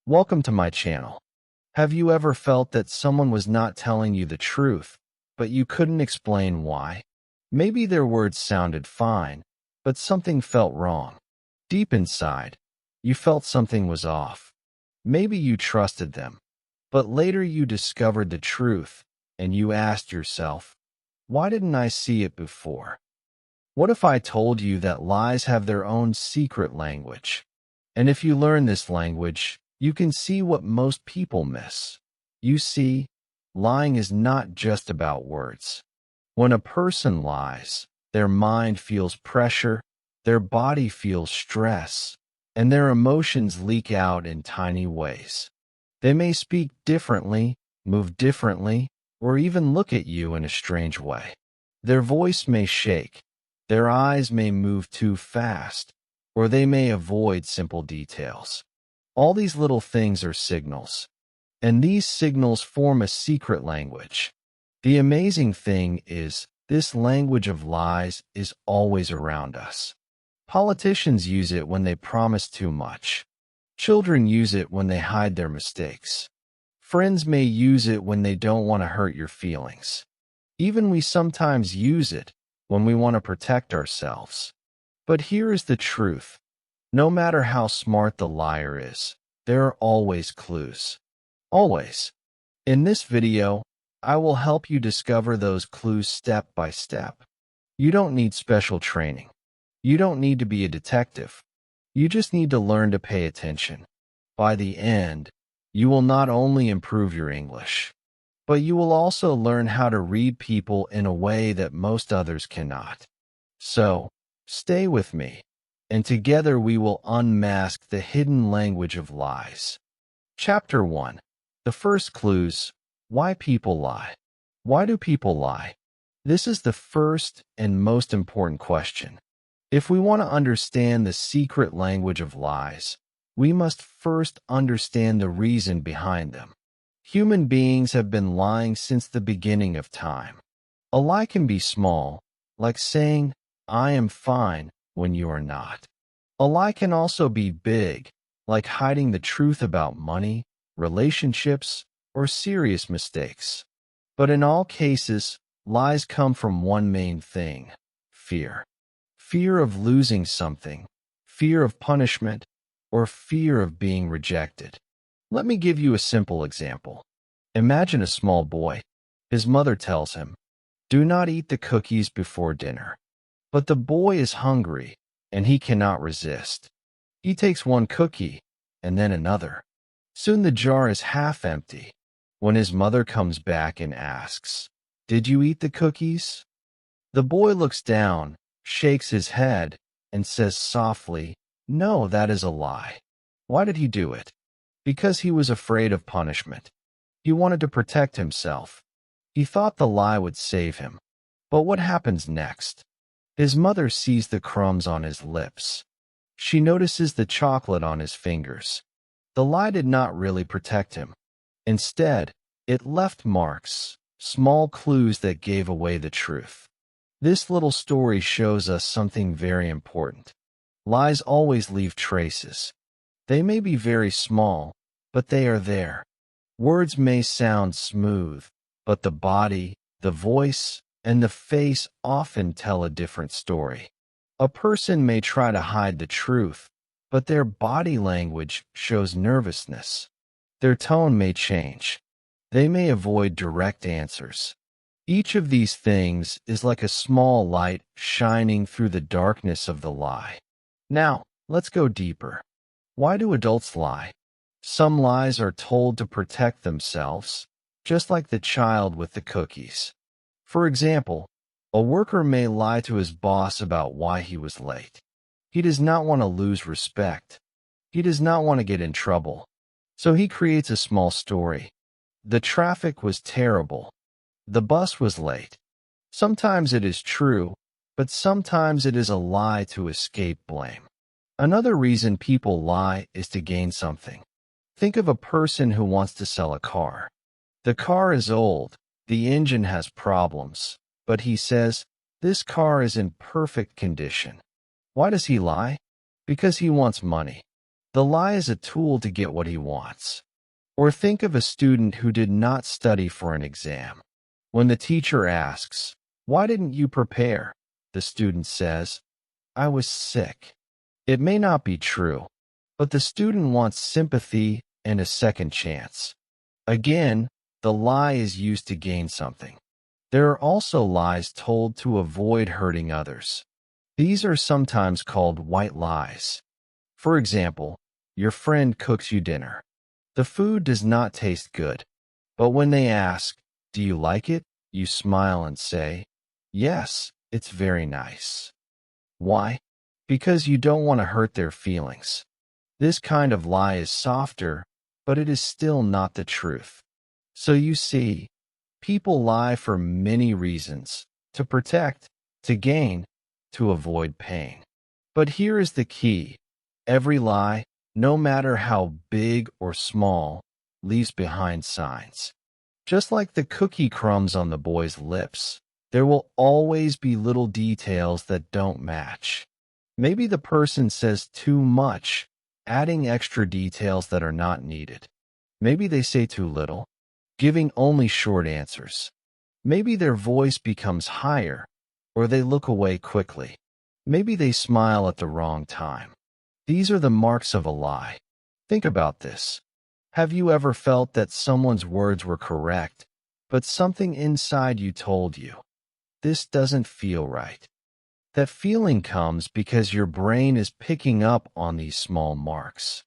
Welcome to my channel. Have you ever felt that someone was not telling you the truth, but you couldn't explain why? Maybe their words sounded fine, but something felt wrong. Deep inside, you felt something was off. Maybe you trusted them, but later you discovered the truth, and you asked yourself, why didn't I see it before? What if I told you that lies have their own secret language? And if you learn this language, you can see what most people miss. You see, lying is not just about words. When a person lies, their mind feels pressure, their body feels stress, and their emotions leak out in tiny ways. They may speak differently, move differently, or even look at you in a strange way. Their voice may shake, their eyes may move too fast, or they may avoid simple details. All these little things are signals, and these signals form a secret language. The amazing thing is, this language of lies is always around us. Politicians use it when they promise too much. Children use it when they hide their mistakes. Friends may use it when they don't want to hurt your feelings. Even we sometimes use it when we want to protect ourselves. But here is the truth. No matter how smart the liar is, there are always clues. Always. In this video, I will help you discover those clues step by step. You don't need special training. You don't need to be a detective. You just need to learn to pay attention. By the end, you will not only improve your English, but you will also learn how to read people in a way that most others cannot. So, stay with me, and together we will unmask the hidden language of lies. Chapter 1. The first clues. Why people lie. Why do people lie? This is the first and most important question. If we want to understand the secret language of lies, we must first understand the reason behind them. Human beings have been lying since the beginning of time. A lie can be small, like saying, I am fine, when you are not. A lie can also be big, like hiding the truth about money, relationships, or serious mistakes. But in all cases, lies come from one main thing: fear. Fear of losing something, fear of punishment, or fear of being rejected. Let me give you a simple example. Imagine a small boy. His mother tells him, do not eat the cookies before dinner. But the boy is hungry, and he cannot resist. He takes one cookie, and then another. Soon the jar is half empty. When his mother comes back and asks, did you eat the cookies? The boy looks down, shakes his head, and says softly, no, that is a lie. Why did he do it? Because he was afraid of punishment. He wanted to protect himself. He thought the lie would save him. But what happens next? His mother sees the crumbs on his lips. She notices the chocolate on his fingers. The lie did not really protect him. Instead, it left marks, small clues that gave away the truth. This little story shows us something very important. Lies always leave traces. They may be very small, but they are there. Words may sound smooth, but the body, the voice, and the face often tell a different story. A person may try to hide the truth, but their body language shows nervousness. Their tone may change. They may avoid direct answers. Each of these things is like a small light shining through the darkness of the lie. Now, let's go deeper. Why do adults lie? Some lies are told to protect themselves, just like the child with the cookies. For example, a worker may lie to his boss about why he was late. He does not want to lose respect. He does not want to get in trouble. So he creates a small story. The traffic was terrible. The bus was late. Sometimes it is true, but sometimes it is a lie to escape blame. Another reason people lie is to gain something. Think of a person who wants to sell a car. The car is old, the engine has problems, but he says, this car is in perfect condition. Why does he lie? Because he wants money. The lie is a tool to get what he wants. Or think of a student who did not study for an exam. When the teacher asks, "Why didn't you prepare?" the student says, "I was sick." It may not be true, but the student wants sympathy and a second chance. Again, the lie is used to gain something. There are also lies told to avoid hurting others. These are sometimes called white lies. For example, your friend cooks you dinner. The food does not taste good, but when they ask, "Do you like it?" you smile and say, "Yes, it's very nice." Why? Because you don't want to hurt their feelings. This kind of lie is softer, but it is still not the truth. So you see, people lie for many reasons: to protect, to gain, to avoid pain. But here is the key: every lie, no matter how big or small, leaves behind signs. Just like the cookie crumbs on the boy's lips, there will always be little details that don't match. Maybe the person says too much, adding extra details that are not needed. Maybe they say too little, giving only short answers. Maybe their voice becomes higher, or they look away quickly. Maybe they smile at the wrong time. These are the marks of a lie. Think about this. Have you ever felt that someone's words were correct, but something inside you told you, "This doesn't feel right"? That feeling comes because your brain is picking up on these small marks.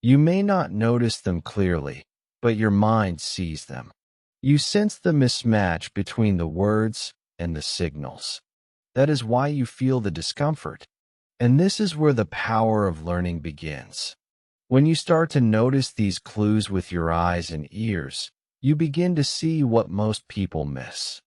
You may not notice them clearly, but your mind sees them. You sense the mismatch between the words and the signals. That is why you feel the discomfort. And this is where the power of learning begins. When you start to notice these clues with your eyes and ears, you begin to see what most people miss.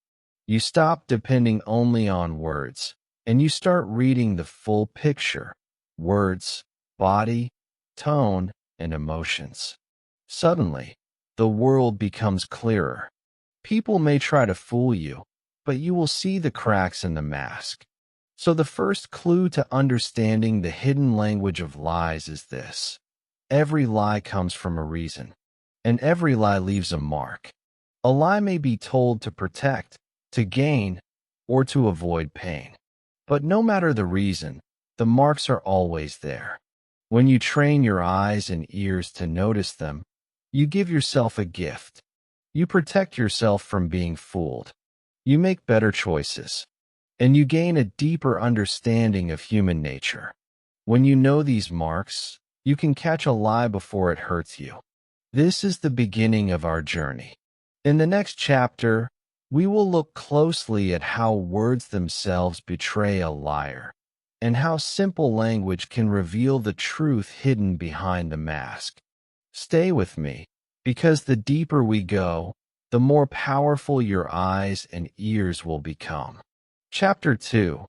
You stop depending only on words, and you start reading the full picture: words, body, tone, and emotions. Suddenly, the world becomes clearer. People may try to fool you, but you will see the cracks in the mask. So the first clue to understanding the hidden language of lies is this: every lie comes from a reason, and every lie leaves a mark. A lie may be told to protect, to gain, or to avoid pain. But no matter the reason, the marks are always there. When you train your eyes and ears to notice them, you give yourself a gift. You protect yourself from being fooled. You make better choices, and you gain a deeper understanding of human nature. When you know these marks, you can catch a lie before it hurts you. This is the beginning of our journey. In the next chapter, we will look closely at how words themselves betray a liar, and how simple language can reveal the truth hidden behind the mask. Stay with me, because the deeper we go, the more powerful your eyes and ears will become. Chapter 2: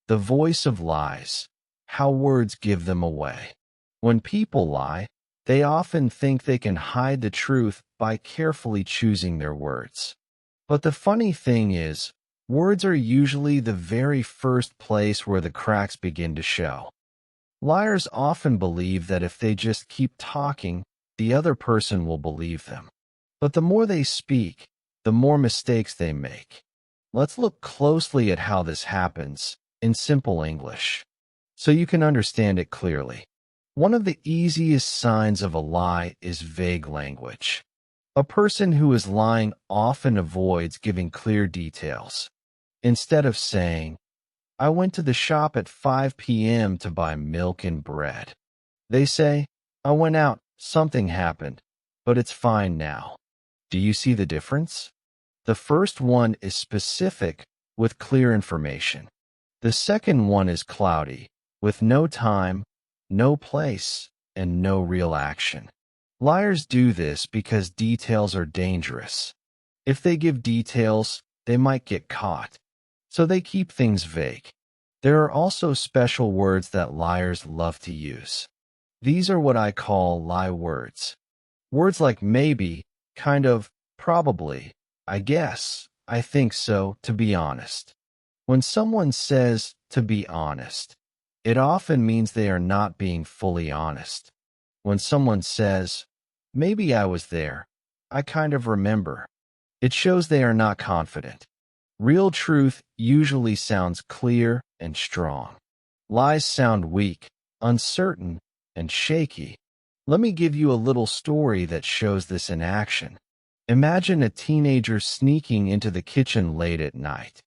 The Voice of Lies: How Words Give Them Away. When people lie, they often think they can hide the truth by carefully choosing their words. But the funny thing is, words are usually the very first place where the cracks begin to show. Liars often believe that if they just keep talking, the other person will believe them. But the more they speak, the more mistakes they make. Let's look closely at how this happens in simple English, so you can understand it clearly. One of the easiest signs of a lie is vague language. A person who is lying often avoids giving clear details. Instead of saying, "I went to the shop at 5 p.m. to buy milk and bread," they say, "I went out, something happened, but it's fine now." Do you see the difference? The first one is specific, with clear information. The second one is cloudy, with no time, no place, and no real action. Liars do this because details are dangerous. If they give details, they might get caught. So they keep things vague. There are also special words that liars love to use. These are what I call lie words. Words like maybe, kind of, probably, I guess, I think so, to be honest. When someone says, "to be honest," it often means they are not being fully honest. When someone says, "Maybe I was there, I kind of remember," it shows they are not confident. Real truth usually sounds clear and strong. Lies sound weak, uncertain, and shaky. Let me give you a little story that shows this in action. Imagine a teenager sneaking into the kitchen late at night.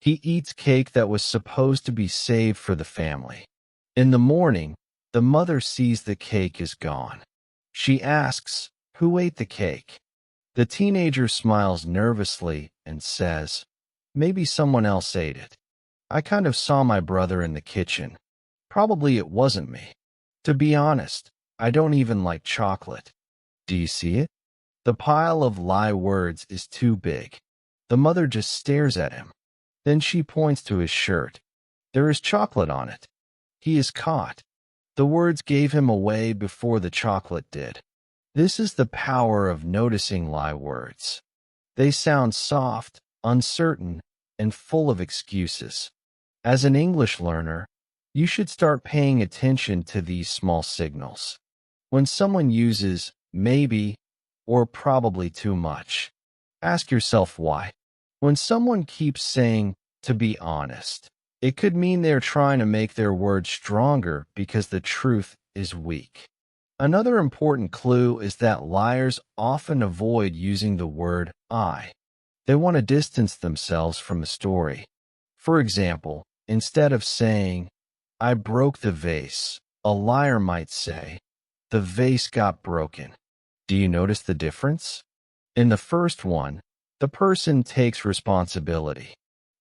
He eats cake that was supposed to be saved for the family. In the morning, the mother sees the cake is gone. She asks, "Who ate the cake?" The teenager smiles nervously and says, "Maybe someone else ate it. I kind of saw my brother in the kitchen. Probably it wasn't me. To be honest, I don't even like chocolate." Do you see it? The pile of lie words is too big. The mother just stares at him. Then she points to his shirt. There is chocolate on it. He is caught. The words gave him away before the chocolate did. This is the power of noticing lie words. They sound soft, uncertain, and full of excuses. As an English learner, you should start paying attention to these small signals. When someone uses maybe or probably too much, ask yourself why. When someone keeps saying, "to be honest," it could mean they're trying to make their words stronger because the truth is weak. Another important clue is that liars often avoid using the word I. They want to distance themselves from the story. For example, instead of saying, "I broke the vase," a liar might say, "The vase got broken." Do you notice the difference? In the first one, the person takes responsibility.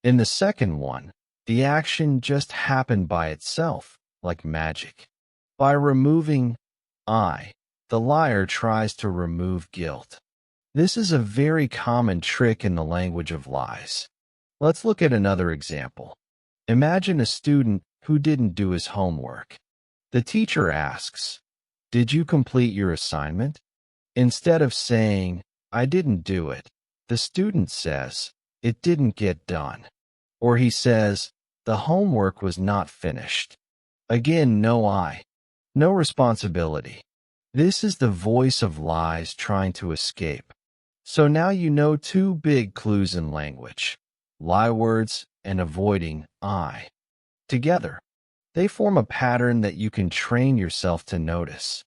In the second one, the action just happened by itself, like magic. By removing I, the liar tries to remove guilt. This is a very common trick in the language of lies. Let's look at another example. Imagine a student who didn't do his homework. The teacher asks, "Did you complete your assignment?" Instead of saying, "I didn't do it," the student says, "It didn't get done." Or he says, "The homework was not finished." Again, no I, no responsibility. This is the voice of lies trying to escape. So now you know two big clues in language: lie words and avoiding I. Together, they form a pattern that you can train yourself to notice.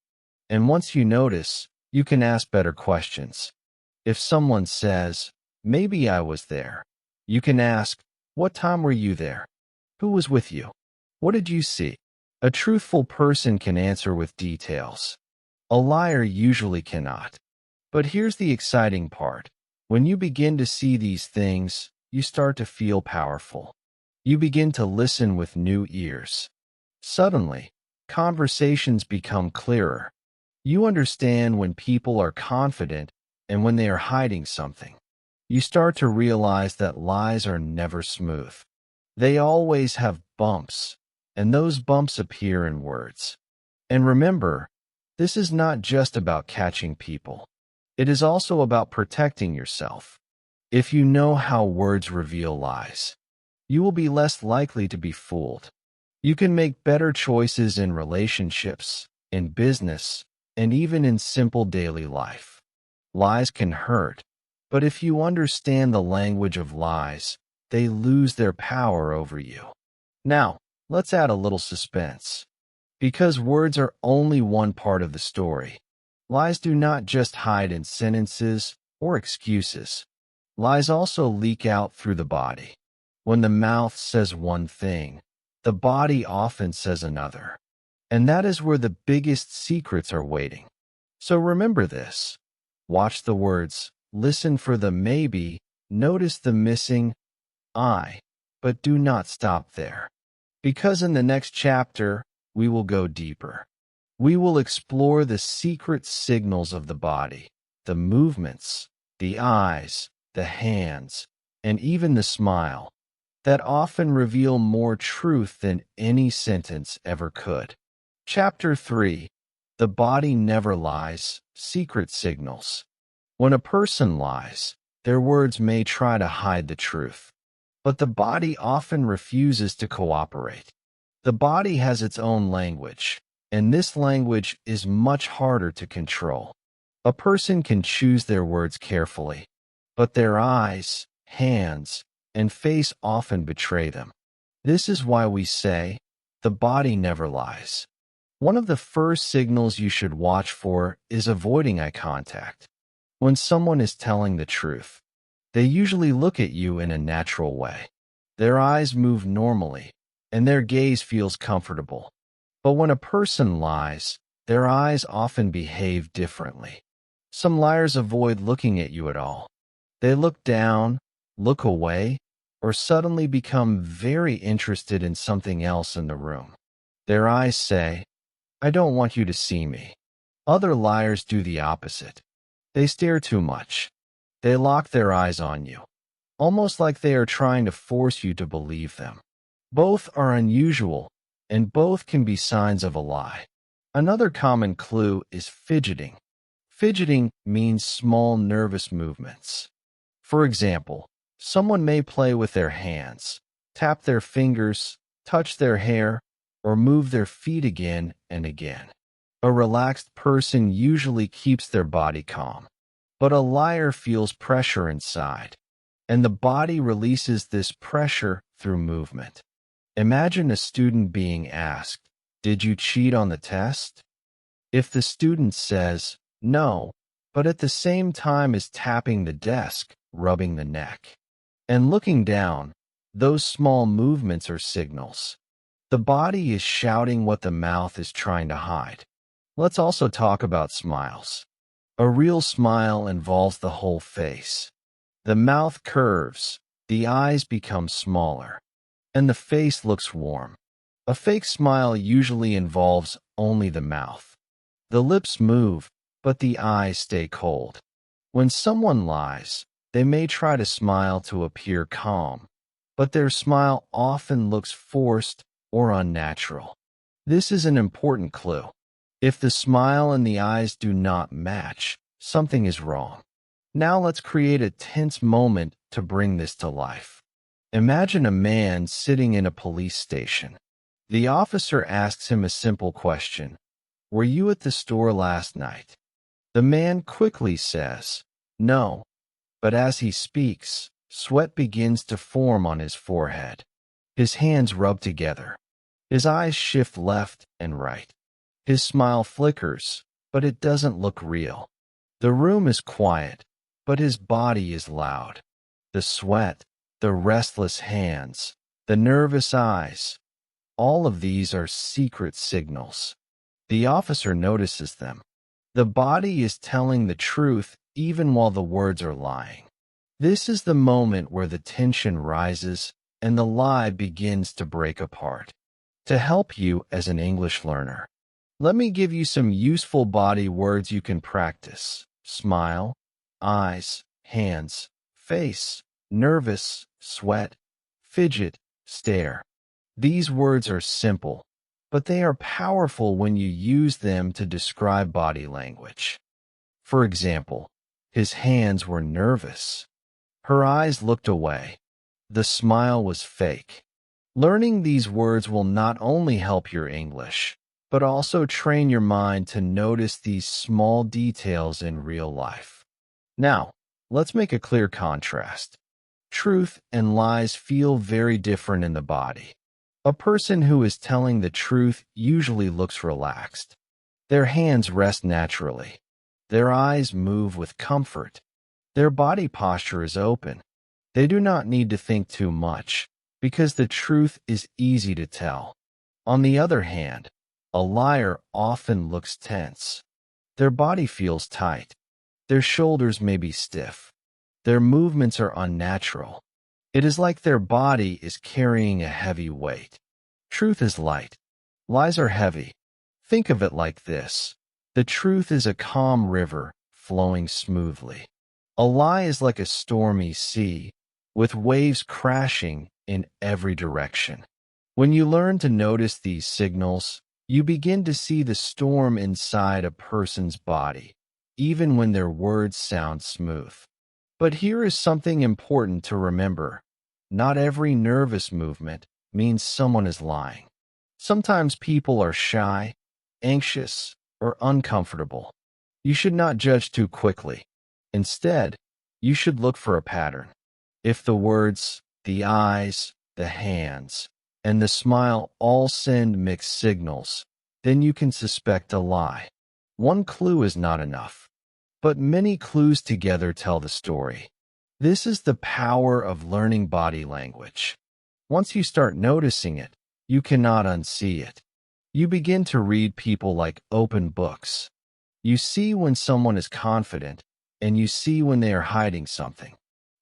And once you notice, you can ask better questions. If someone says, "Maybe I was there," you can ask, "What time were you there? Who was with you? What did you see?" A truthful person can answer with details. A liar usually cannot. But here's the exciting part. When you begin to see these things, you start to feel powerful. You begin to listen with new ears. Suddenly, conversations become clearer. You understand when people are confident and when they are hiding something. You start to realize that lies are never smooth. They always have bumps, and those bumps appear in words. And remember, this is not just about catching people. It is also about protecting yourself. If you know how words reveal lies, you will be less likely to be fooled. You can make better choices in relationships, in business, and even in simple daily life. Lies can hurt, but if you understand the language of lies, they lose their power over you. Now, let's add a little suspense. Because words are only one part of the story, lies do not just hide in sentences or excuses. Lies also leak out through the body. When the mouth says one thing, the body often says another. And that is where the biggest secrets are waiting. So remember this. Watch the words, listen for the maybe, notice the missing I, but do not stop there. Because in the next chapter, we will go deeper. We will explore the secret signals of the body, the movements, the eyes, the hands, and even the smile, that often reveal more truth than any sentence ever could. Chapter 3. The Body Never Lies, Secret Signals. When a person lies, their words may try to hide the truth, but the body often refuses to cooperate. The body has its own language. and this language is much harder to control. A person can choose their words carefully, but their eyes, hands, and face often betray them. This is why we say, the body never lies. One of the first signals you should watch for is avoiding eye contact. When someone is telling the truth, they usually look at you in a natural way. Their eyes move normally, and their gaze feels comfortable. But when a person lies, their eyes often behave differently. Some liars avoid looking at you at all. They look down, look away, or suddenly become very interested in something else in the room. Their eyes say, "I don't want you to see me." Other liars do the opposite. They stare too much. They lock their eyes on you, almost like they are trying to force you to believe them. Both are unusual, and both can be signs of a lie. Another common clue is fidgeting. Fidgeting means small nervous movements. For example, someone may play with their hands, tap their fingers, touch their hair, or move their feet again and again. A relaxed person usually keeps their body calm, but a liar feels pressure inside, and the body releases this pressure through movement. Imagine a student being asked, "Did you cheat on the test?" If the student says, "No," but at the same time is tapping the desk, rubbing the neck, and looking down, those small movements are signals. The body is shouting what the mouth is trying to hide. Let's also talk about smiles. A real smile involves the whole face. The mouth curves, the eyes become smaller, and the face looks warm. A fake smile usually involves only the mouth. The lips move, but the eyes stay cold. When someone lies, they may try to smile to appear calm, but their smile often looks forced or unnatural. This is an important clue. If the smile and the eyes do not match, something is wrong. Now let's create a tense moment to bring this to life. Imagine a man sitting in a police station. The officer asks him a simple question: "Were you at the store last night?" The man quickly says, "No," but as he speaks, sweat begins to form on his forehead. His hands rub together. His eyes shift left and right. His smile flickers, but it doesn't look real. The room is quiet, but his body is loud. The sweat, the restless hands, the nervous eyes, all of these are secret signals. The officer notices them. The body is telling the truth even while the words are lying. This is the moment where the tension rises and the lie begins to break apart. To help you as an English learner, let me give you some useful body words you can practice: smile, eyes, hands, face, nervous, sweat, fidget, stare. These words are simple, but they are powerful when you use them to describe body language. For example, his hands were nervous. Her eyes looked away. The smile was fake. Learning these words will not only help your English, but also train your mind to notice these small details in real life. Now, let's make a clear contrast. Truth and lies feel very different in the body. A person who is telling the truth usually looks relaxed. Their hands rest naturally. Their eyes move with comfort. Their body posture is open. They do not need to think too much, because the truth is easy to tell. On the other hand, a liar often looks tense. Their body feels tight. Their shoulders may be stiff. Their movements are unnatural. It is like their body is carrying a heavy weight. Truth is light. Lies are heavy. Think of it like this: the truth is a calm river flowing smoothly. A lie is like a stormy sea, with waves crashing in every direction. When you learn to notice these signals, you begin to see the storm inside a person's body, even when their words sound smooth. But here is something important to remember. Not every nervous movement means someone is lying. Sometimes people are shy, anxious, or uncomfortable. You should not judge too quickly. Instead, you should look for a pattern. If the words, the eyes, the hands, and the smile all send mixed signals, then you can suspect a lie. One clue is not enough, but many clues together tell the story. This is the power of learning body language. Once you start noticing it, you cannot unsee it. You begin to read people like open books. You see when someone is confident, and you see when they are hiding something.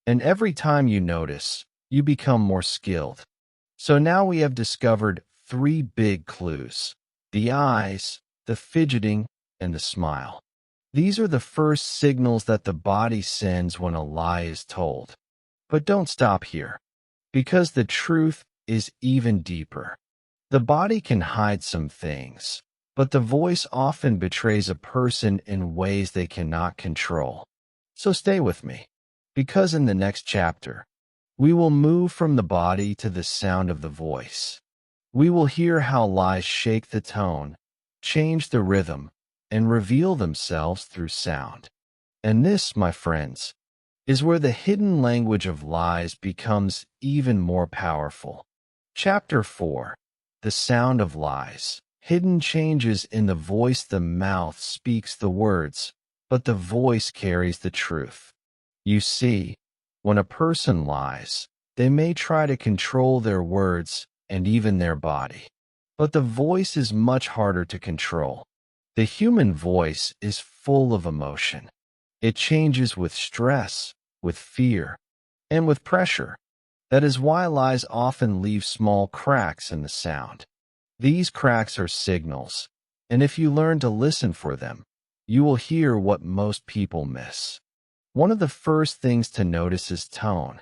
And every time you notice, you become more skilled. So now we have discovered 3 big clues: the eyes, the fidgeting, and the smile. These are the first signals that the body sends when a lie is told. But don't stop here, because the truth is even deeper. The body can hide some things, but the voice often betrays a person in ways they cannot control. So stay with me, because in the next chapter, we will move from the body to the sound of the voice. We will hear how lies shake the tone, change the rhythm, and reveal themselves through sound. And this, my friends, is where the hidden language of lies becomes even more powerful. Chapter 4: The Sound of Lies. Hidden changes in the voice. The mouth speaks the words, but the voice carries the truth. You see, when a person lies, they may try to control their words and even their body. But the voice is much harder to control. The human voice is full of emotion. It changes with stress, with fear, and with pressure. That is why lies often leave small cracks in the sound. These cracks are signals, and if you learn to listen for them, you will hear what most people miss. One of the first things to notice is tone.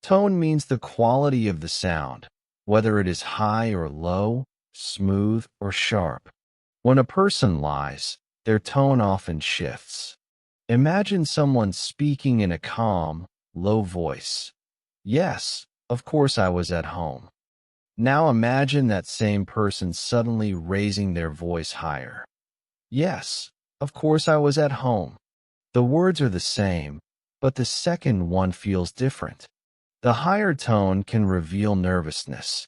Tone means the quality of the sound, whether it is high or low, smooth or sharp. When a person lies, their tone often shifts. Imagine someone speaking in a calm, low voice. Yes, of course I was at home. Now imagine that same person suddenly raising their voice higher. Yes, of course I was at home. The words are the same, but the second one feels different. The higher tone can reveal nervousness.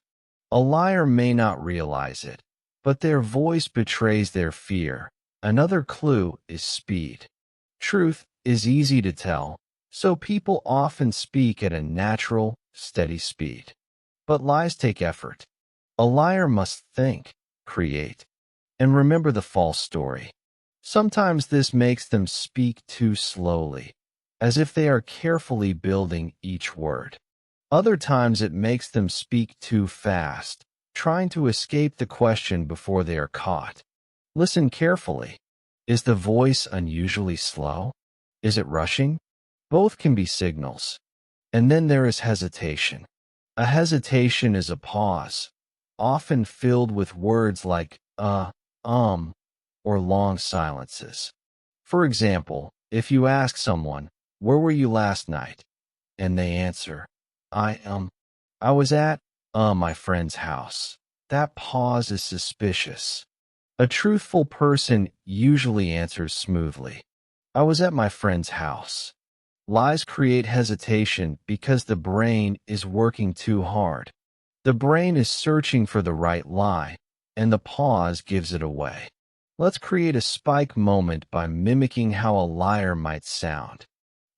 A liar may not realize it, but their voice betrays their fear. Another clue is speed. Truth is easy to tell, so people often speak at a natural, steady speed. But lies take effort. A liar must think, create, and remember the false story. Sometimes this makes them speak too slowly, as if they are carefully building each word. Other times it makes them speak too fast, trying to escape the question before they are caught. Listen carefully. Is the voice unusually slow? Is it rushing? Both can be signals. And then there is hesitation. A hesitation is a pause, often filled with words like or long silences. For example, if you ask someone, "Where were you last night?" and they answer, I was at, my friend's house. That pause is suspicious. A truthful person usually answers smoothly, I was at my friend's house. Lies create hesitation because the brain is working too hard. The brain is searching for the right lie, and the pause gives it away. Let's create a spike moment by mimicking how a liar might sound.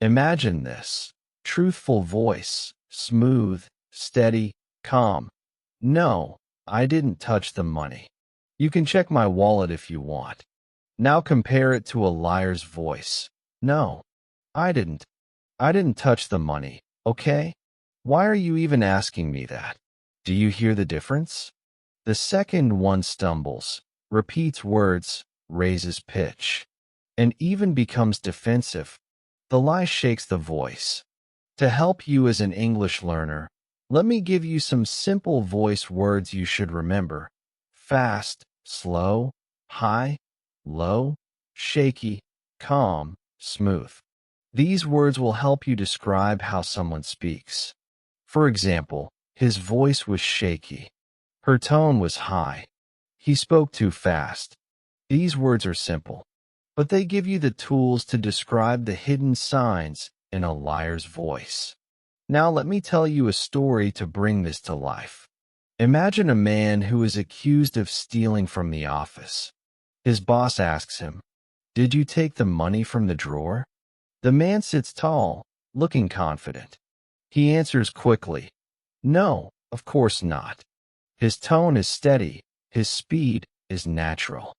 Imagine this: truthful voice, smooth, steady, calm. No, I didn't touch the money. You can check my wallet if you want. Now compare it to a liar's voice. No, I didn't. I didn't touch the money, okay? Why are you even asking me that? Do you hear the difference? The second one stumbles, repeats words, raises pitch, and even becomes defensive. The lie shakes the voice. To help you as an English learner, let me give you some simple voice words you should remember: fast, slow, high, low, shaky, calm, smooth. These words will help you describe how someone speaks. For example, his voice was shaky. Her tone was high. He spoke too fast. These words are simple, but they give you the tools to describe the hidden signs in a liar's voice. Now let me tell you a story to bring this to life. Imagine a man who is accused of stealing from the office. His boss asks him, "Did you take the money from the drawer?" The man sits tall, looking confident. He answers quickly, "No, of course not." His tone is steady, his speed is natural.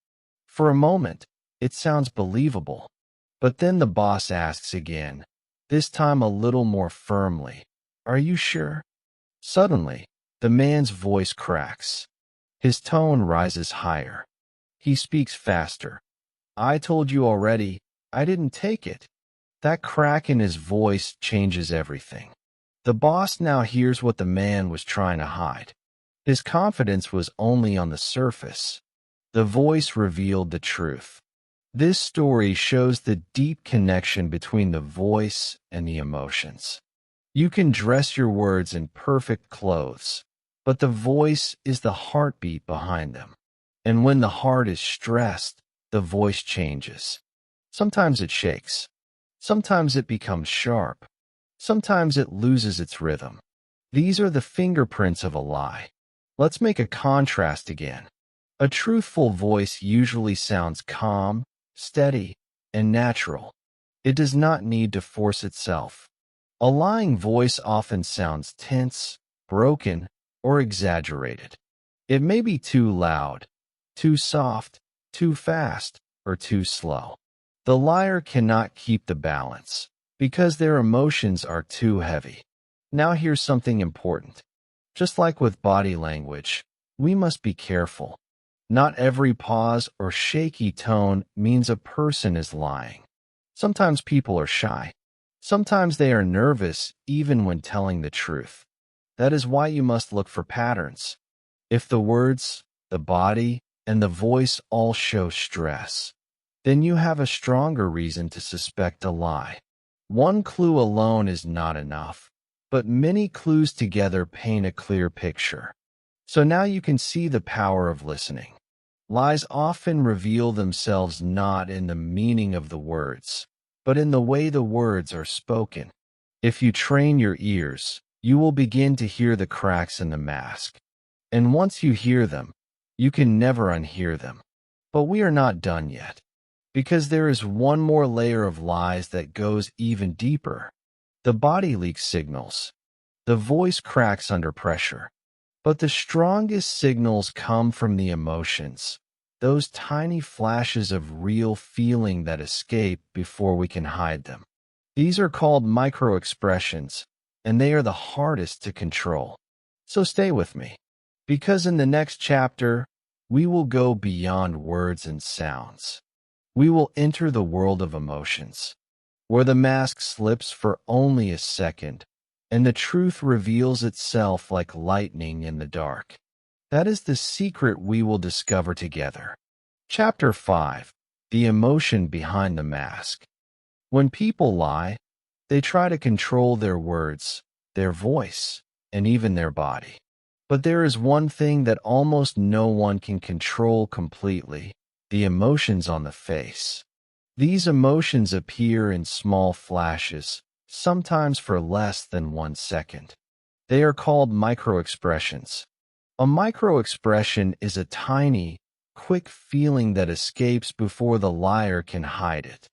For a moment, it sounds believable. But then the boss asks again, this time a little more firmly, "Are you sure?" Suddenly, the man's voice cracks. His tone rises higher. He speaks faster. "I told you already, I didn't take it." That crack in his voice changes everything. The boss now hears what the man was trying to hide. His confidence was only on the surface. The voice revealed the truth. This story shows the deep connection between the voice and the emotions. You can dress your words in perfect clothes, but the voice is the heartbeat behind them. And when the heart is stressed, the voice changes. Sometimes it shakes. Sometimes it becomes sharp. Sometimes it loses its rhythm. These are the fingerprints of a lie. Let's make a contrast again. A truthful voice usually sounds calm, steady, and natural. It does not need to force itself. A lying voice often sounds tense, broken, or exaggerated. It may be too loud, too soft, too fast, or too slow. The liar cannot keep the balance because their emotions are too heavy. Now here's something important. Just like with body language, we must be careful. Not every pause or shaky tone means a person is lying. Sometimes people are shy. Sometimes they are nervous even when telling the truth. That is why you must look for patterns. If the words, the body, and the voice all show stress, then you have a stronger reason to suspect a lie. One clue alone is not enough, but many clues together paint a clear picture. So now you can see the power of listening. Lies often reveal themselves not in the meaning of the words, but in the way the words are spoken. If you train your ears, you will begin to hear the cracks in the mask. And once you hear them, you can never unhear them. But we are not done yet, because there is one more layer of lies that goes even deeper. The body leaks signals. The voice cracks under pressure. But the strongest signals come from the emotions, those tiny flashes of real feeling that escape before we can hide them. These are called micro-expressions, and they are the hardest to control. So stay with me, because in the next chapter, we will go beyond words and sounds. We will enter the world of emotions, where the mask slips for only a second, and the truth reveals itself like lightning in the dark. That is the secret we will discover together. Chapter 5. The emotion behind the mask. When people lie, they try to control their words, their voice, and even their body. But there is one thing that almost no one can control completely: the emotions on the face. These emotions appear in small flashes, sometimes for less than 1 second. They are called micro-expressions. A micro-expression is a tiny, quick feeling that escapes before the liar can hide it.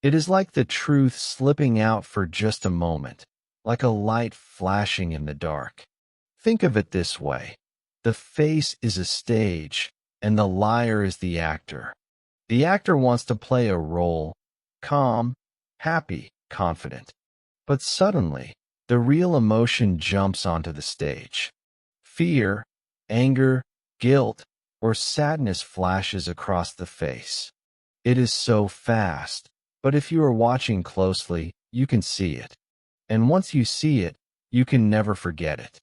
It is like the truth slipping out for just a moment, like a light flashing in the dark. Think of it this way. The face is a stage, and the liar is the actor. The actor wants to play a role, calm, happy, confident. But suddenly, the real emotion jumps onto the stage. Fear, anger, guilt, or sadness flashes across the face. It is so fast, but if you are watching closely, you can see it. And once you see it, you can never forget it.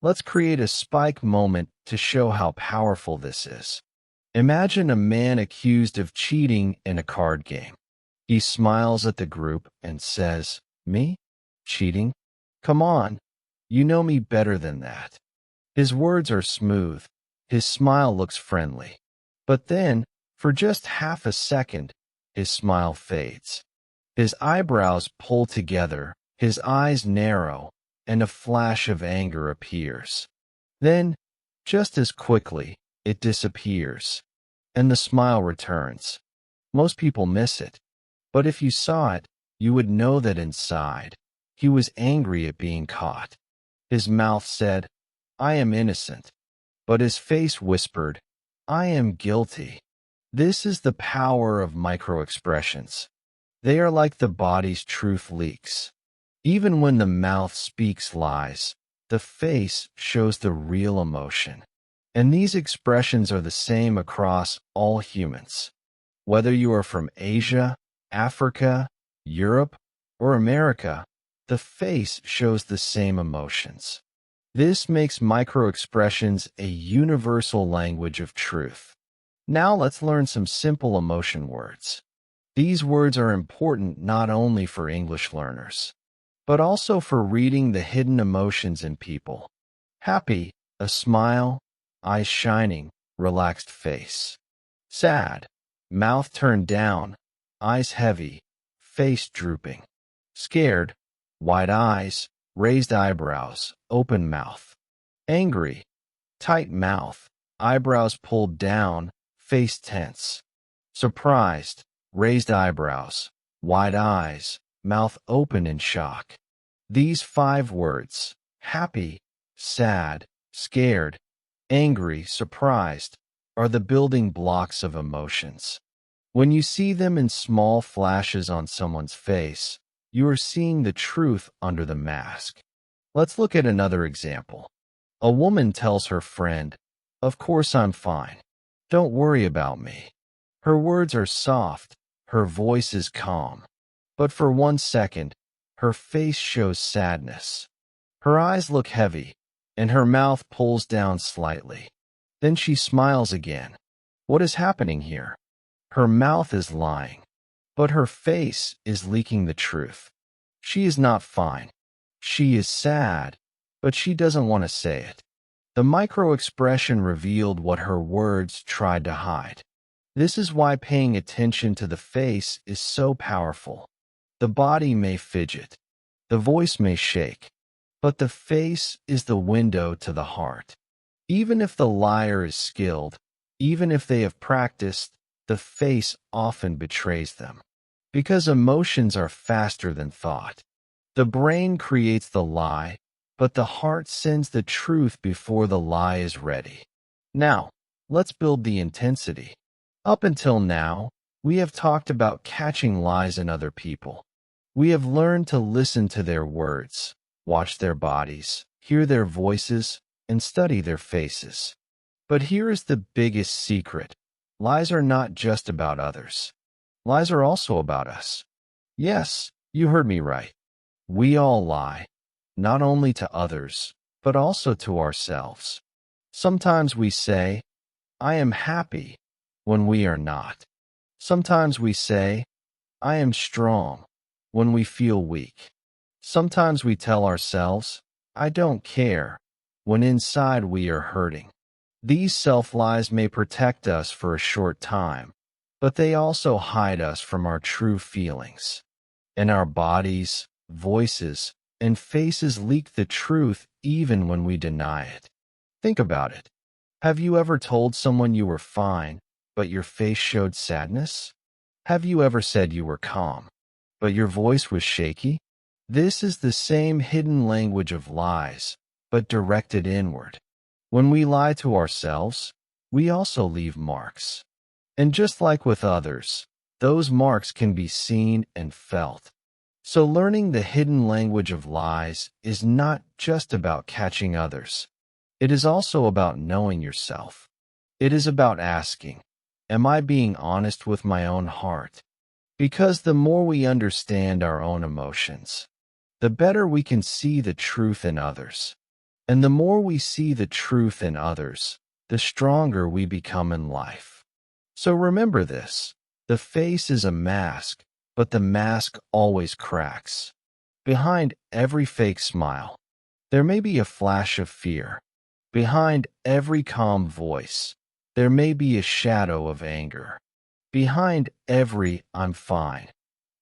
Let's create a spike moment to show how powerful this is. Imagine a man accused of cheating in a card game. He smiles at the group and says, "Me? Cheating? Come on, you know me better than that." His words are smooth. His smile looks friendly. But then, For just half a second, his smile fades. His eyebrows pull together, his eyes narrow, and a flash of anger appears. Then, just as quickly, it disappears, and the smile returns. Most people miss it, but if you saw it, you would know that inside, he was angry at being caught. His mouth said, "I am innocent," but his face whispered, "I am guilty." This is the power of microexpressions. They are like the body's truth leaks. Even when the mouth speaks lies, the face shows the real emotion. And these expressions are the same across all humans. Whether you are from Asia, Africa, Europe, or America, the face shows the same emotions. This makes microexpressions a universal language of truth. Now let's learn some simple emotion words. These words are important not only for English learners, but also for reading the hidden emotions in people. Happy, a smile, eyes shining, relaxed face. Sad, mouth turned down, eyes heavy, face drooping. Scared, wide eyes, raised eyebrows, open mouth. Angry, tight mouth, eyebrows pulled down, face tense. Surprised, raised eyebrows, wide eyes, mouth open in shock. These 5 words, happy, sad, scared, angry, surprised, are the building blocks of emotions. When you see them in small flashes on someone's face, you are seeing the truth under the mask. Let's look at another example. A woman tells her friend, "Of course I'm fine. Don't worry about me." Her words are soft, her voice is calm. But for 1 second, her face shows sadness. Her eyes look heavy, and her mouth pulls down slightly. Then she smiles again. What is happening here? Her mouth is lying, but her face is leaking the truth. She is not fine. She is sad, but she doesn't want to say it. The micro-expression revealed what her words tried to hide. This is why paying attention to the face is so powerful. The body may fidget, the voice may shake, but the face is the window to the heart. Even if the liar is skilled, even if they have practiced, the face often betrays them. Because emotions are faster than thought. The brain creates the lie, but the heart sends the truth before the lie is ready. Now, let's build the intensity. Up until now, we have talked about catching lies in other people. We have learned to listen to their words, watch their bodies, hear their voices, and study their faces. But here is the biggest secret. Lies are not just about others. Lies are also about us. Yes, you heard me right. We all lie, not only to others, but also to ourselves. Sometimes we say, "I am happy," when we are not. Sometimes we say, "I am strong," when we feel weak. Sometimes we tell ourselves, "I don't care," when inside we are hurting. These self-lies may protect us for a short time, but they also hide us from our true feelings. And our bodies, voices, and faces leak the truth even when we deny it. Think about it. Have you ever told someone you were fine, but your face showed sadness? Have you ever said you were calm, but your voice was shaky? This is the same hidden language of lies, but directed inward. When we lie to ourselves, we also leave marks. And just like with others, those marks can be seen and felt. So learning the hidden language of lies is not just about catching others. It is also about knowing yourself. It is about asking, am I being honest with my own heart? Because the more we understand our own emotions, the better we can see the truth in others. And the more we see the truth in others, the stronger we become in life. So remember this, the face is a mask, but the mask always cracks. Behind every fake smile, there may be a flash of fear. Behind every calm voice, there may be a shadow of anger. Behind every "I'm fine,"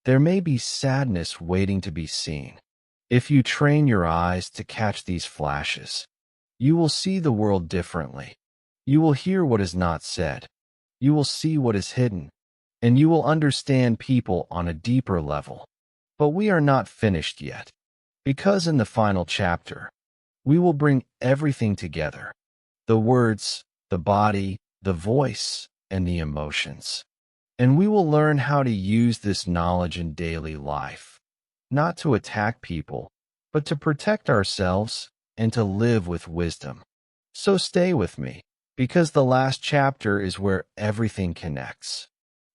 there may be sadness waiting to be seen. If you train your eyes to catch these flashes, you will see the world differently. You will hear what is not said. You will see what is hidden. And you will understand people on a deeper level. But we are not finished yet. Because in the final chapter, we will bring everything together: the words, the body, the voice, and the emotions. And we will learn how to use this knowledge in daily life, not to attack people, but to protect ourselves and to live with wisdom. So stay with me, because the last chapter is where everything connects.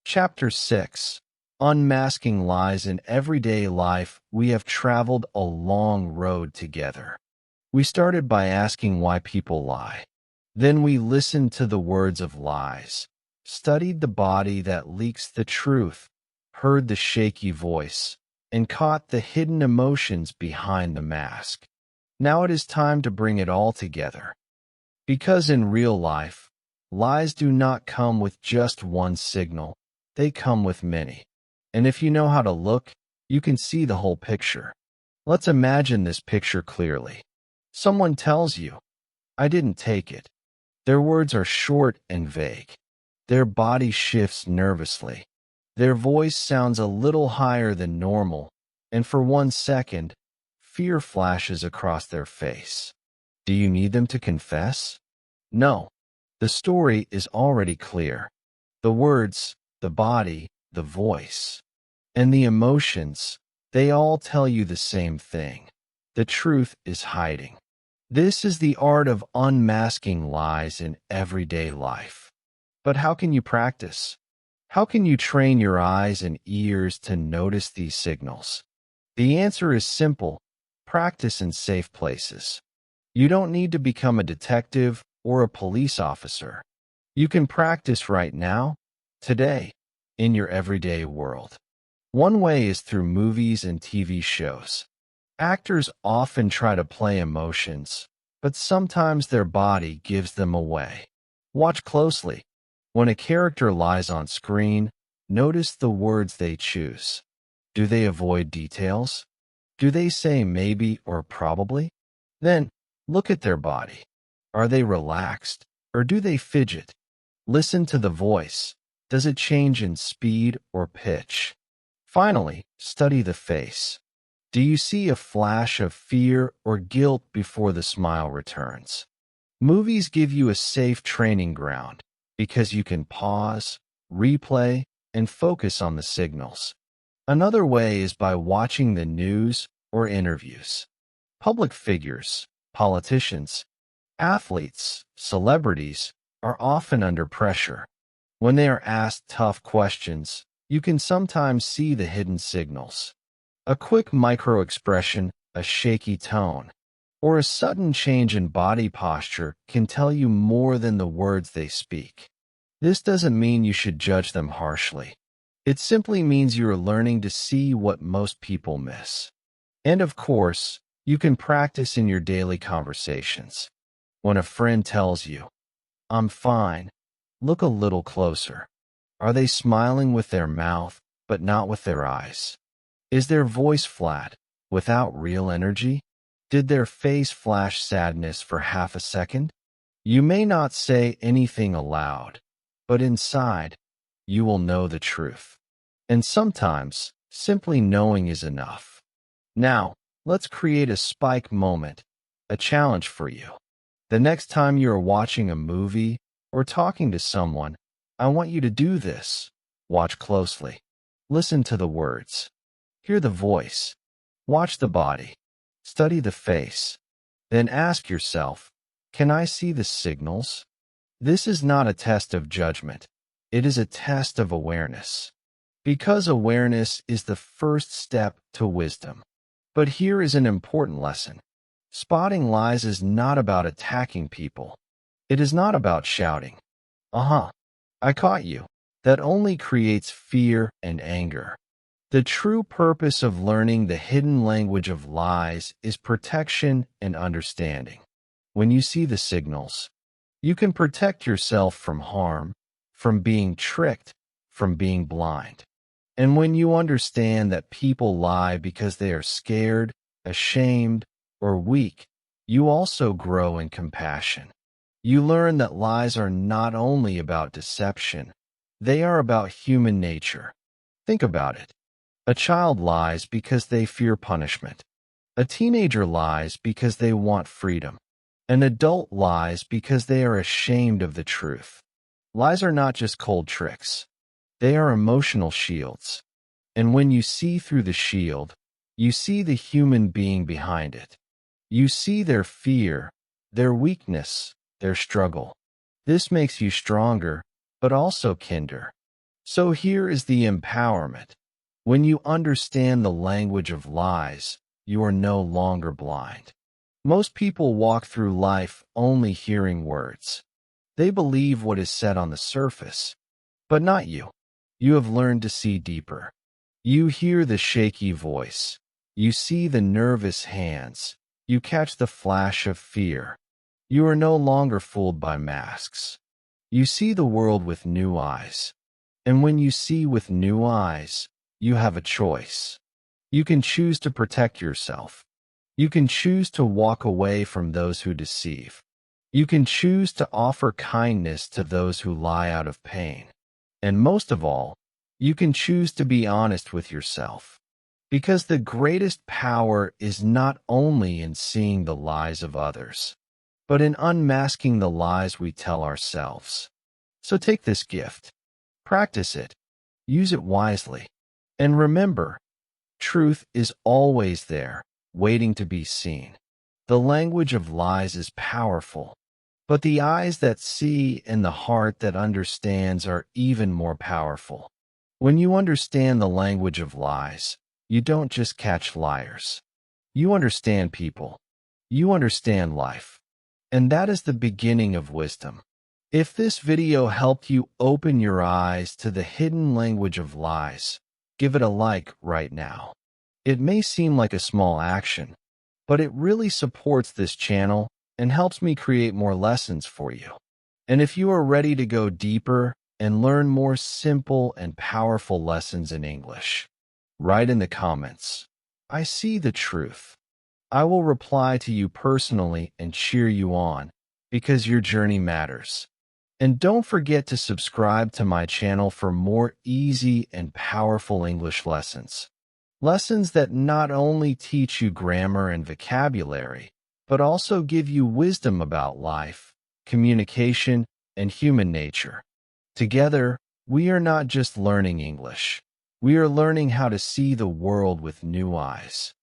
Chapter 6. Unmasking Lies in Everyday Life. We have traveled a long road together. We started by asking why people lie. Then we listened to the words of lies, studied the body that leaks the truth, heard the shaky voice, and caught the hidden emotions behind the mask. Now it is time to bring it all together. Because in real life, lies do not come with just one signal, they come with many. And if you know how to look, you can see the whole picture. Let's imagine this picture clearly. Someone tells you, "I didn't take it." Their words are short and vague. Their body shifts nervously. Their voice sounds a little higher than normal, and for 1 second, fear flashes across their face. Do you need them to confess? No. The story is already clear. The words, the body, the voice, and the emotions, they all tell you the same thing. The truth is hiding. This is the art of unmasking lies in everyday life. But how can you practice? How can you train your eyes and ears to notice these signals? The answer is simple: practice in safe places. You don't need to become a detective or a police officer. You can practice right now, today, in your everyday world. One way is through movies and TV shows. Actors often try to play emotions, but sometimes their body gives them away. Watch closely. When a character lies on screen, notice the words they choose. Do they avoid details? Do they say maybe or probably? Then, look at their body. Are they relaxed, or do they fidget? Listen to the voice. Does it change in speed or pitch? Finally, study the face. Do you see a flash of fear or guilt before the smile returns? Movies give you a safe training ground because you can pause, replay, and focus on the signals. Another way is by watching the news or interviews. Public figures, politicians, athletes, celebrities are often under pressure. When they are asked tough questions, you can sometimes see the hidden signals. A quick micro-expression, a shaky tone, or a sudden change in body posture can tell you more than the words they speak. This doesn't mean you should judge them harshly. It simply means you are learning to see what most people miss. And of course, you can practice in your daily conversations. When a friend tells you, "I'm fine," look a little closer. Are they smiling with their mouth, but not with their eyes? Is their voice flat, without real energy? Did their face flash sadness for half a second? You may not say anything aloud, but inside, you will know the truth. And sometimes, simply knowing is enough. Now, let's create a spike moment, a challenge for you. The next time you are watching a movie or talking to someone, I want you to do this. Watch closely. Listen to the words. Hear the voice. Watch the body. Study the face. Then ask yourself, can I see the signals? This is not a test of judgment. It is a test of awareness. Because awareness is the first step to wisdom. But here is an important lesson. Spotting lies is not about attacking people. It is not about shouting, I caught you." That only creates fear and anger. The true purpose of learning the hidden language of lies is protection and understanding. When you see the signals, you can protect yourself from harm, from being tricked, from being blind. And when you understand that people lie because they are scared, ashamed, or weak, you also grow in compassion. You learn that lies are not only about deception, they are about human nature. Think about it. A child lies because they fear punishment. A teenager lies because they want freedom. An adult lies because they are ashamed of the truth. Lies are not just cold tricks. They are emotional shields. And when you see through the shield, you see the human being behind it. You see their fear, their weakness, their struggle. This makes you stronger, but also kinder. So here is the empowerment. When you understand the language of lies, you are no longer blind. Most people walk through life only hearing words. They believe what is said on the surface, but not you. You have learned to see deeper. You hear the shaky voice. You see the nervous hands. You catch the flash of fear. You are no longer fooled by masks. You see the world with new eyes. And when you see with new eyes, you have a choice. You can choose to protect yourself. You can choose to walk away from those who deceive. You can choose to offer kindness to those who lie out of pain. And most of all, you can choose to be honest with yourself. Because the greatest power is not only in seeing the lies of others, but in unmasking the lies we tell ourselves. So take this gift. Practice it. Use it wisely. And remember, truth is always there, waiting to be seen. The language of lies is powerful, but the eyes that see and the heart that understands are even more powerful. When you understand the language of lies, you don't just catch liars. You understand people. You understand life. And that is the beginning of wisdom. If this video helped you open your eyes to the hidden language of lies, give it a like right now. It may seem like a small action, but it really supports this channel and helps me create more lessons for you. And if you are ready to go deeper and learn more simple and powerful lessons in English, write in the comments, "I see the truth." I will reply to you personally and cheer you on, because your journey matters. And don't forget to subscribe to my channel for more easy and powerful English lessons. Lessons that not only teach you grammar and vocabulary, but also give you wisdom about life, communication, and human nature. Together, we are not just learning English. We are learning how to see the world with new eyes.